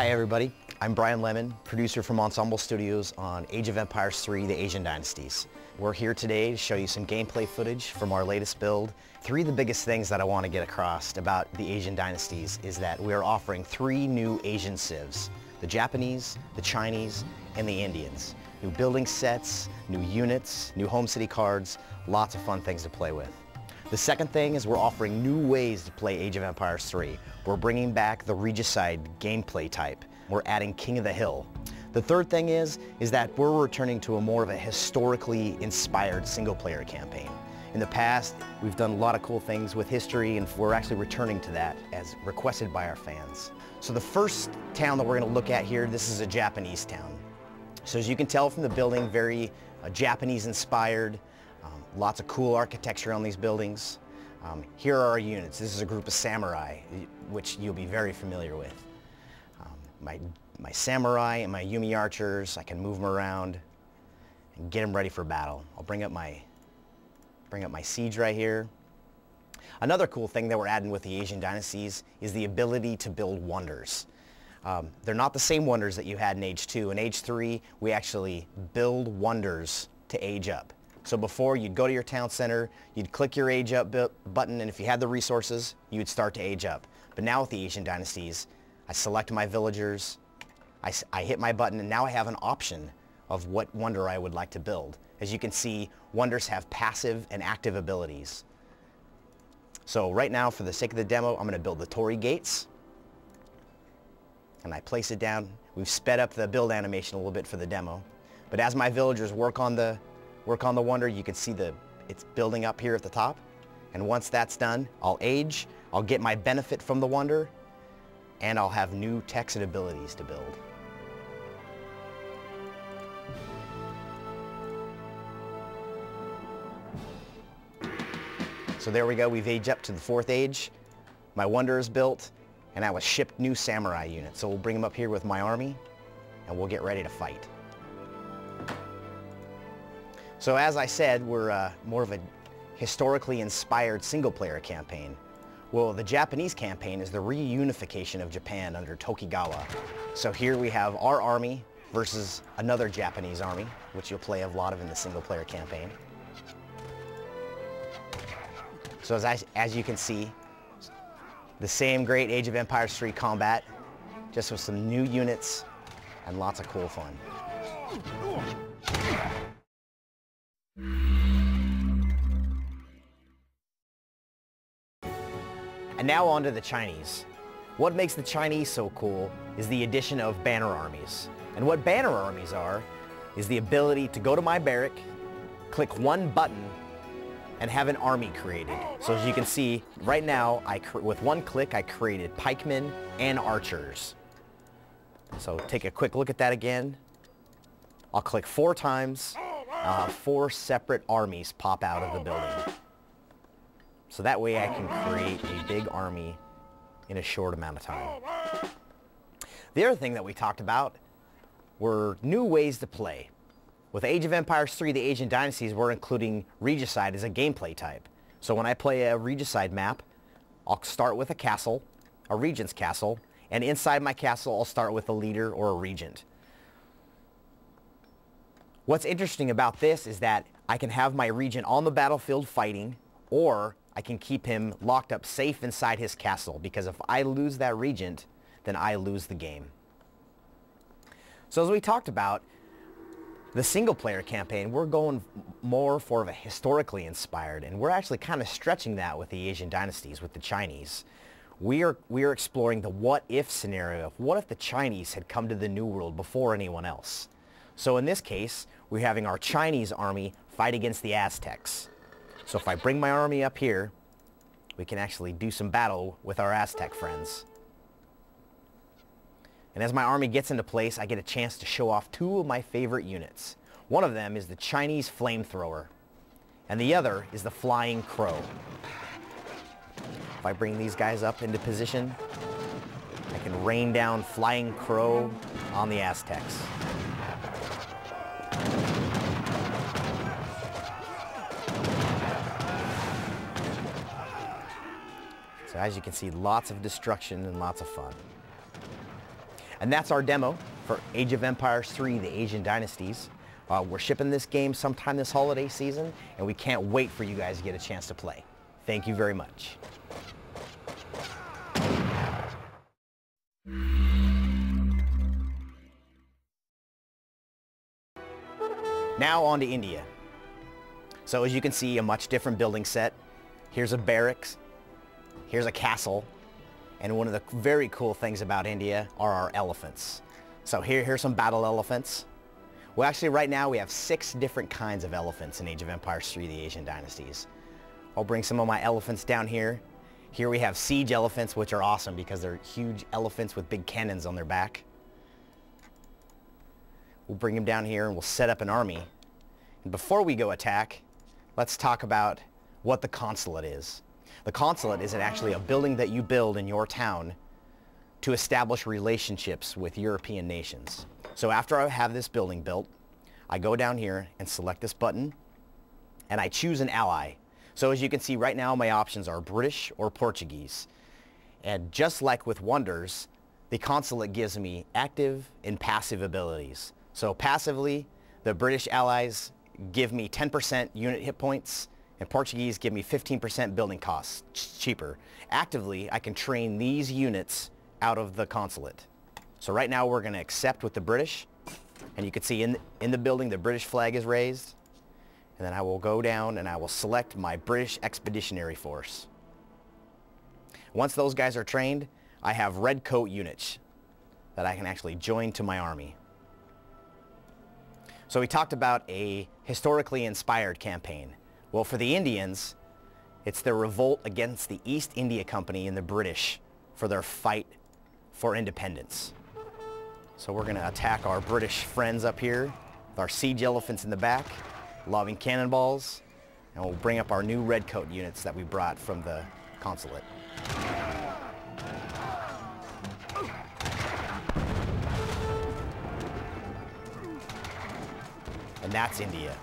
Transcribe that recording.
Hi everybody, I'm Brian Lemon, producer from Ensemble Studios on Age of Empires 3, The Asian Dynasties. We're here today to show you some gameplay footage from our latest build. Three of the biggest things that I want to get across about the Asian Dynasties is that we are offering three new Asian civs: the Japanese, the Chinese, and the Indians. New building sets, new units, new home city cards, lots of fun things to play with. The second thing is we're offering new ways to play Age of Empires 3. We're bringing back the Regicide gameplay type. We're adding King of the Hill. The third thing is that we're returning to a more of a historically inspired single-player campaign. In the past, we've done a lot of cool things with history, and we're actually returning to that as requested by our fans. So the first town that we're going to look at here, this is a Japanese town. So as you can tell from the building, very Japanese-inspired. Lots of cool architecture on these buildings. Here are our units. This is a group of samurai, which you'll be very familiar with. My samurai and my Yumi archers, I can move them around and get them ready for battle. I'll bring up my siege right here. Another cool thing that we're adding with the Asian Dynasties is the ability to build wonders. They're not the same wonders that you had in Age 2. In Age 3, we actually build wonders to age up. So before, you'd go to your town center, you'd click your age up button, and if you had the resources, you would start to age up. But now with the Asian Dynasties, I select my villagers, I hit my button, and now I have an option of what wonder I would like to build. As you can see, wonders have passive and active abilities. So right now, for the sake of the demo, I'm going to build the Torii Gates. And I place it down. We've sped up the build animation a little bit for the demo. But as my villagers work on the wonder, you can see it's building up here at the top. And once that's done, I'll age, I'll get my benefit from the wonder, and I'll have new techs and abilities to build. So there we go, we've aged up to the 4th age. My wonder is built, and I was shipped new samurai units. So we'll bring them up here with my army, and we'll get ready to fight. So as I said, we're more of a historically inspired single-player campaign. Well, the Japanese campaign is the reunification of Japan under Tokugawa. So here we have our army versus another Japanese army, which you'll play a lot of in the single-player campaign. So as you can see, the same great Age of Empires 3 combat, just with some new units and lots of cool fun. And now on to the Chinese. What makes the Chinese so cool is the addition of banner armies. And what banner armies are is the ability to go to my barrack, click one button, and have an army created. So as you can see, right now, with one click, I created pikemen and archers. So take a quick look at that again. I'll click 4 times. I'll have 4 separate armies pop out of the building. So that way I can create a big army in a short amount of time. The other thing that we talked about were new ways to play. With Age of Empires 3, the Asian Dynasties, we're including Regicide as a gameplay type. So when I play a Regicide map, I'll start with a castle, a regent's castle, and inside my castle I'll start with a leader or a regent. What's interesting about this is that I can have my regent on the battlefield fighting, or I can keep him locked up safe inside his castle, because if I lose that regent, then I lose the game. So as we talked about, the single-player campaign, we're going more for a historically inspired, and we're actually kind of stretching that with the Asian Dynasties, with the Chinese. We are exploring the what-if scenario of what if the Chinese had come to the New World before anyone else. So in this case, we're having our Chinese army fight against the Aztecs. So if I bring my army up here, we can actually do some battle with our Aztec friends. And as my army gets into place, I get a chance to show off 2 of my favorite units. One of them is the Chinese flamethrower, and the other is the flying crow. If I bring these guys up into position, I can rain down flying crow on the Aztecs. So as you can see, lots of destruction and lots of fun. And that's our demo for Age of Empires 3, the Asian Dynasties. We're shipping this game sometime this holiday season, and we can't wait for you guys to get a chance to play. Thank you very much. Now on to India. So as you can see, a much different building set. Here's a barracks, here's a castle, and one of the very cool things about India are our elephants. So here's some battle elephants. Well, actually right now we have 6 different kinds of elephants in Age of Empires 3, the Asian Dynasties. I'll bring some of my elephants down here. Here we have siege elephants, which are awesome because they're huge elephants with big cannons on their back. We'll bring them down here and we'll set up an army. And before we go attack, let's talk about what the consulate is. The consulate is actually a building that you build in your town to establish relationships with European nations. So after I have this building built, I go down here and select this button and I choose an ally. So as you can see right now, my options are British or Portuguese. And just like with Wonders, the consulate gives me active and passive abilities. So passively, the British allies give me 10% unit hit points, and Portuguese give me 15% building costs cheaper. Actively, I can train these units out of the consulate. So right now we're going to accept with the British, and you can see in the building the British flag is raised, and then I will go down and I will select my British Expeditionary Force. Once those guys are trained, I have red coat units that I can actually join to my army. So we talked about a historically inspired campaign. Well, for the Indians, it's their revolt against the East India Company and the British for their fight for independence. So we're going to attack our British friends up here with our siege elephants in the back, lobbing cannonballs, and we'll bring up our new redcoat units that we brought from the consulate. And that's India.